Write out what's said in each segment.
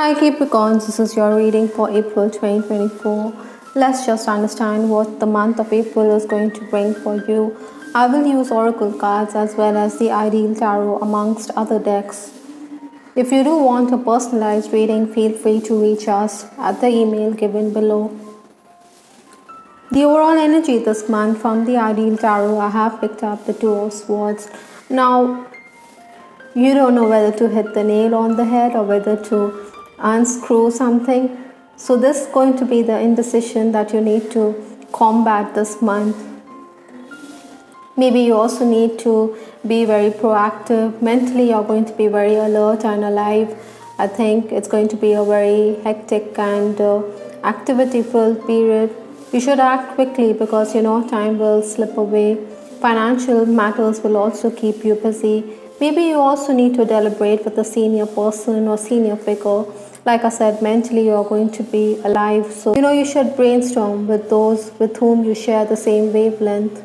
Hi Capricorns, this is your reading for April 2024. Let's just understand what the month of April is going to bring for you. I will use oracle cards as well as the ideal tarot amongst other decks. If you do want a personalized reading, feel free to reach us at the email given below. The overall energy this month from the ideal tarot, I have picked up the Two of Swords. Now, you don't know whether to hit the nail on the head or whether to unscrew something. So this is going to be the indecision that you need to combat this month. Maybe you also need to be very proactive. Mentally, you're going to be very alert and alive. I think it's going to be a very hectic and activity-filled period. You should act quickly because time will slip away. Financial matters will also keep you busy. Maybe you also need to deliberate with a senior person or senior figure. Like I said, mentally you're going to be alive. So, you should brainstorm with those with whom you share the same wavelength.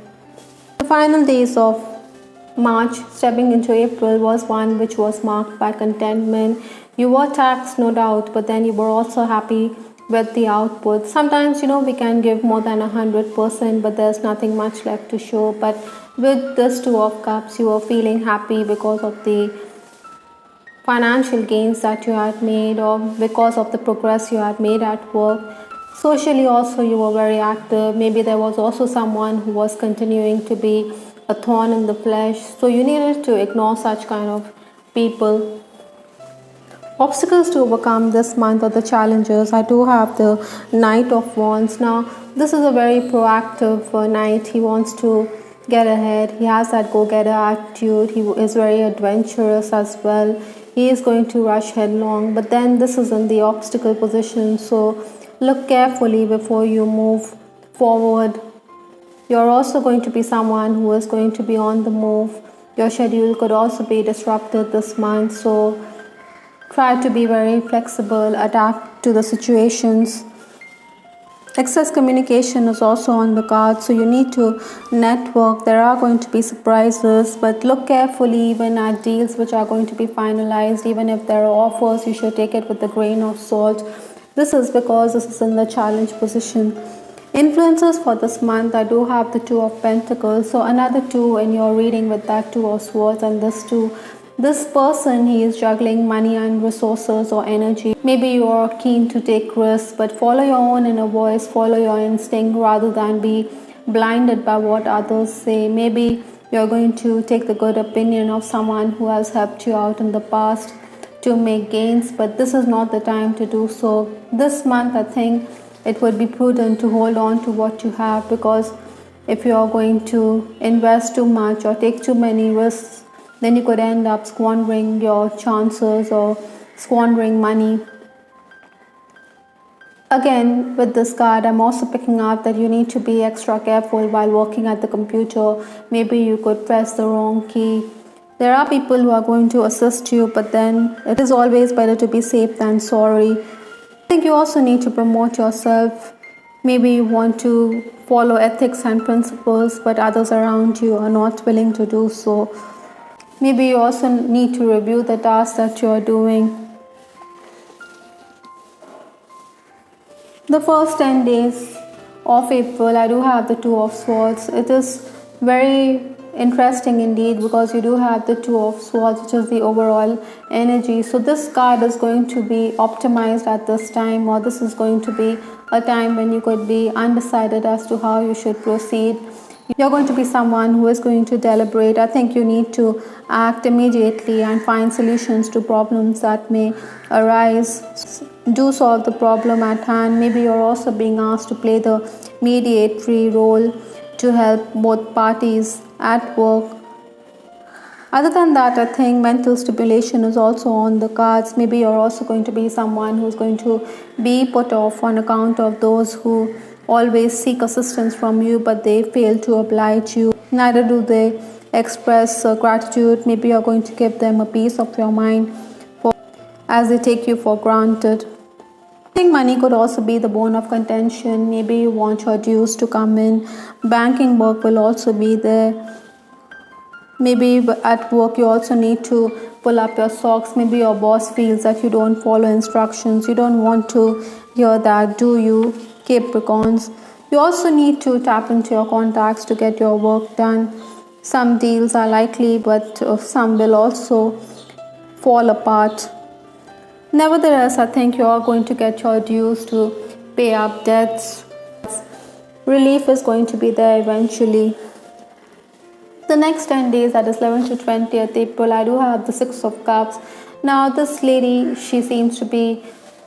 The final days of March, stepping into April, was one which was marked by contentment. You were taxed, no doubt, but then you were also happy with the output. Sometimes, we can give more than 100%, but there's nothing much left to show. But with this Two of Cups, you were feeling happy because of the financial gains that you had made or because of the progress you had made at work. Socially also you were very active. Maybe there was also someone who was continuing to be a thorn in the flesh. So you needed to ignore such kind of people. Obstacles to overcome this month or the challenges. I do have the Knight of Wands. Now this is a very proactive knight. He wants to get ahead. He has that go-getter attitude. He is very adventurous as well. He is going to rush headlong, but then this is in the obstacle position, so look carefully before you move forward. You're also going to be someone who is going to be on the move. Your schedule could also be disrupted this month, so try to be very flexible, adapt to the situations. Excess communication is also on the card, so you need to network. There are going to be surprises, but look carefully even at deals which are going to be finalized. Even if there are offers, you should take it with a grain of salt. This is because this is in the challenge position. Influences for this month, I do have the Two of Pentacles, so another two in your reading with that Two of Swords and this two. This person, he is juggling money and resources or energy. Maybe you are keen to take risks, but follow your own inner voice, follow your instinct rather than be blinded by what others say. Maybe you're going to take the good opinion of someone who has helped you out in the past to make gains, but this is not the time to do so. This month, I think it would be prudent to hold on to what you have, because if you are going to invest too much or take too many risks, then you could end up squandering your chances or squandering money. Again, with this card, I'm also picking up that you need to be extra careful while working at the computer. Maybe you could press the wrong key. There are people who are going to assist you, but then it is always better to be safe than sorry. I think you also need to promote yourself. Maybe you want to follow ethics and principles, but others around you are not willing to do so. Maybe you also need to review the tasks that you are doing. The first 10 days of April, I do have the Two of Swords. It is very interesting indeed because you do have the Two of Swords, which is the overall energy. So this card is going to be optimized at this time, or this is going to be a time when you could be undecided as to how you should proceed. You're going to be someone who is going to deliberate. I think you need to act immediately and find solutions to problems that may arise. Do solve the problem at hand. Maybe you're also being asked to play the mediatory role to help both parties at work. Other than that, I think mental stimulation is also on the cards. Maybe you're also going to be someone who's going to be put off on account of those who always seek assistance from you, but they fail to oblige you. Neither do they express gratitude. Maybe you're going to give them a piece of your mind as they take you for granted. I think money could also be the bone of contention. Maybe you want your dues to come in. Banking work will also be there. Maybe at work you also need to pull up your socks. Maybe your boss feels that you don't follow instructions. You don't want to hear that, do you, Capricorns? You also need to tap into your contacts to get your work done. Some deals are likely, but some will also fall apart. Nevertheless, I think you are going to get your dues to pay up debts. Relief is going to be there eventually. The next 10 days, that is 11th to 20th April, I do have the Six of Cups. Now this lady, she seems to be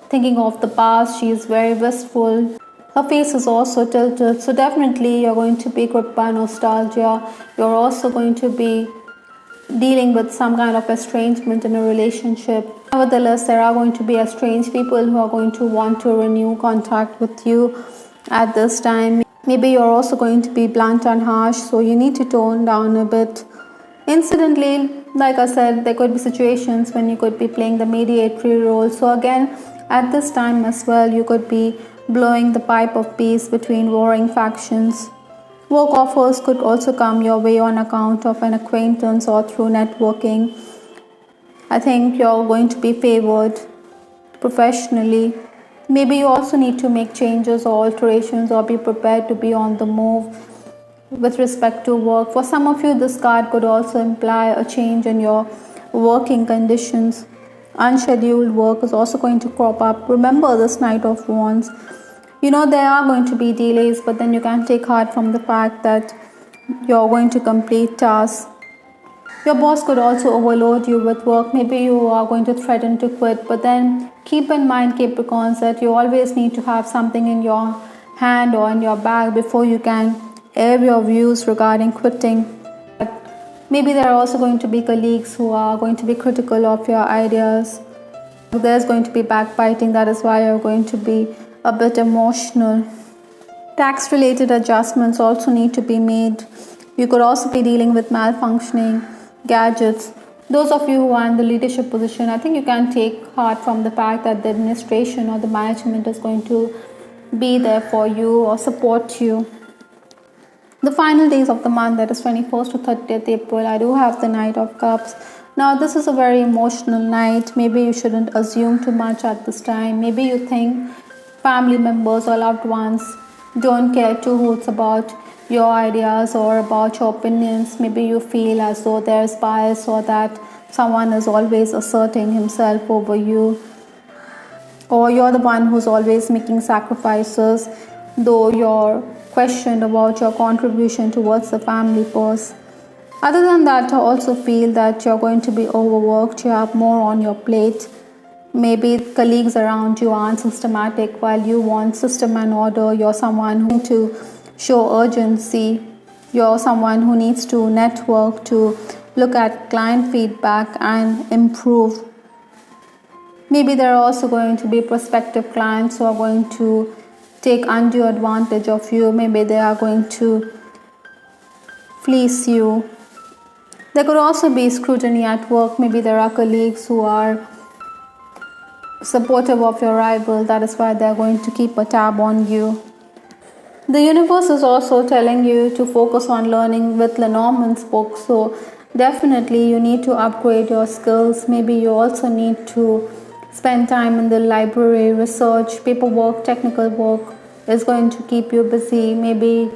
thinking of the past. She is very wistful. Her face is also tilted. So definitely you're going to be gripped by nostalgia. You're also going to be dealing with some kind of estrangement in a relationship. Nevertheless, there are going to be estranged people who are going to want to renew contact with you at this time. Maybe you're also going to be blunt and harsh, so you need to tone down a bit. Incidentally, like I said, there could be situations when you could be playing the mediatory role. So again, at this time as well, you could be blowing the pipe of peace between warring factions. Work offers could also come your way on account of an acquaintance or through networking. I think you're going to be favored professionally. Maybe you also need to make changes or alterations or be prepared to be on the move with respect to work. For some of you, this card could also imply a change in your working conditions. Unscheduled work is also going to crop up. Remember this Knight of Wands. You know there are going to be delays, but then you can take heart from the fact that you're going to complete tasks. Your boss could also overload you with work. Maybe you are going to threaten to quit, but then keep in mind, Capricorns, that you always need to have something in your hand or in your bag before you can air your views regarding quitting. Maybe there are also going to be colleagues who are going to be critical of your ideas. There's going to be backbiting. That is why you're going to be a bit emotional. Tax related adjustments also need to be made. You could also be dealing with malfunctioning gadgets. Those of you who are in the leadership position, I think you can take heart from the fact that the administration or the management is going to be there for you or support you. The final days of the month, that is 21st to 30th April, I do have the Knight of Cups. Now this is a very emotional night. Maybe you shouldn't assume too much at this time. Maybe you think family members or loved ones don't care two hoots about your ideas or about your opinions. Maybe you feel as though there's bias or that someone is always asserting himself over you, or you're the one who's always making sacrifices, though you're questioned about your contribution towards the family purse. Other than that, I also feel that you're going to be overworked. You have more on your plate. Maybe colleagues around you aren't systematic while you want system and order. You're someone who needs to show urgency. You're someone who needs to network, to look at client feedback and improve. Maybe there are also going to be prospective clients who are going to take undue advantage of you. Maybe they are going to fleece you. There could also be scrutiny at work. Maybe there are colleagues who are supportive of your rival. That is why they are going to keep a tab on you. The universe is also telling you to focus on learning with Lenormand's book. So definitely you need to upgrade your skills. Maybe you also need to spend time in the library, research, paperwork, technical work is going to keep you busy. Maybe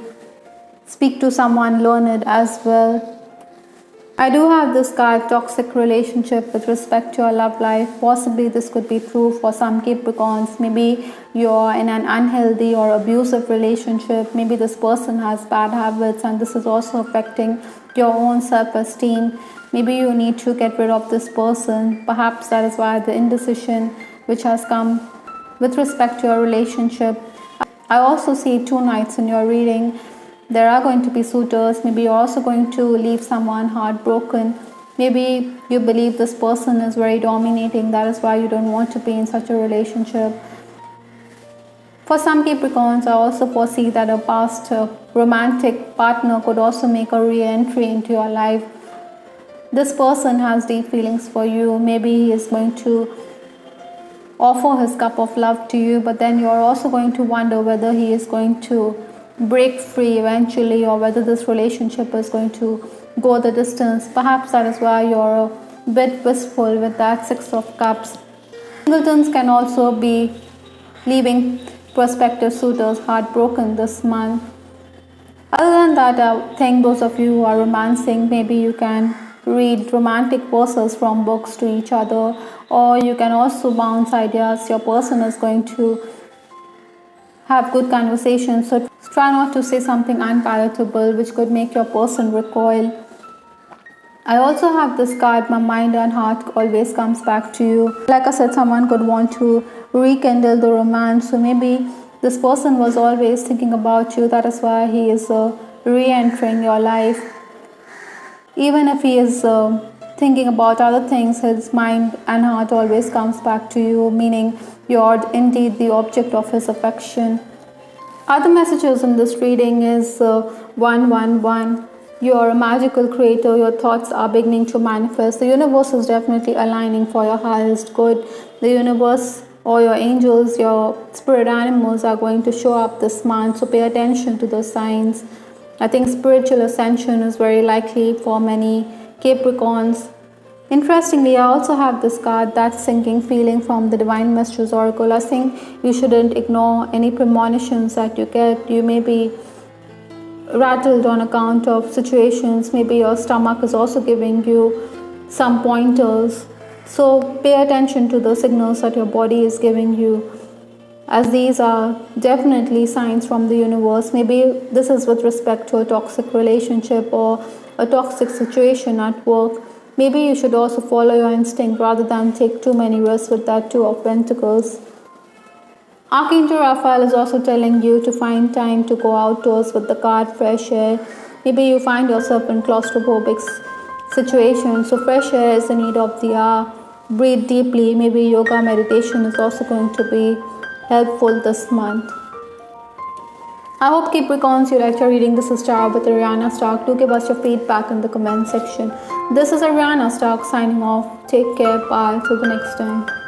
speak to someone learned as well. I do have this card, toxic relationship, with respect to your love life. Possibly this could be true for some Capricorns. Maybe you're in an unhealthy or abusive relationship. Maybe this person has bad habits and this is also affecting your own self-esteem. Maybe you need to get rid of this person. Perhaps that is why the indecision which has come with respect to your relationship. I also see two knights in your reading. There are going to be suitors. Maybe you're also going to leave someone heartbroken. Maybe you believe this person is very dominating. That is why you don't want to be in such a relationship. For some Capricorns, I also foresee that a past romantic partner could also make a re-entry into your life. This person has deep feelings for you. Maybe he is going to offer his cup of love to you, but then you're also going to wonder whether he is going to break free eventually, or whether this relationship is going to go the distance. Perhaps that is why you're a bit wistful with that Six of Cups. Singletons can also be leaving prospective suitors heartbroken this month. Other than that, I think those of you who are romancing, maybe you can read romantic verses from books to each other, or you can also bounce ideas. Your person is going to have good conversations, so try not to say something unpalatable which could make your person recoil. I also have this card, my mind and heart always comes back to you. Like I said, someone could want to rekindle the romance, so maybe this person was always thinking about you. That is why he is re-entering your life. Even if he is thinking about other things, his mind and heart always comes back to you, meaning you're indeed the object of his affection. Other messages in this reading is 111. You're a magical creator. Your thoughts are beginning to manifest. The universe is definitely aligning for your highest good. The universe or your angels, your spirit animals are going to show up this month. So pay attention to those signs. I think spiritual ascension is very likely for many Capricorns. Interestingly, I also have this card, that sinking feeling from the Divine Mistress Oracle. I think you shouldn't ignore any premonitions that you get. You may be rattled on account of situations. Maybe your stomach is also giving you some pointers. So pay attention to the signals that your body is giving you, as these are definitely signs from the universe. Maybe this is with respect to a toxic relationship or a toxic situation at work. Maybe you should also follow your instinct rather than take too many risks with that Two of Pentacles. Archangel Raphael is also telling you to find time to go outdoors with the card fresh air. Maybe you find yourself in claustrophobic situations, so fresh air is the need of the hour. Breathe deeply. Maybe yoga meditation is also going to be helpful this month. I hope Capricorns you liked your reading. This is Tarot with Ariana Stark. Do give us your feedback in the comment section. This is Ariana Stark signing off. Take care. Bye. Till the next time.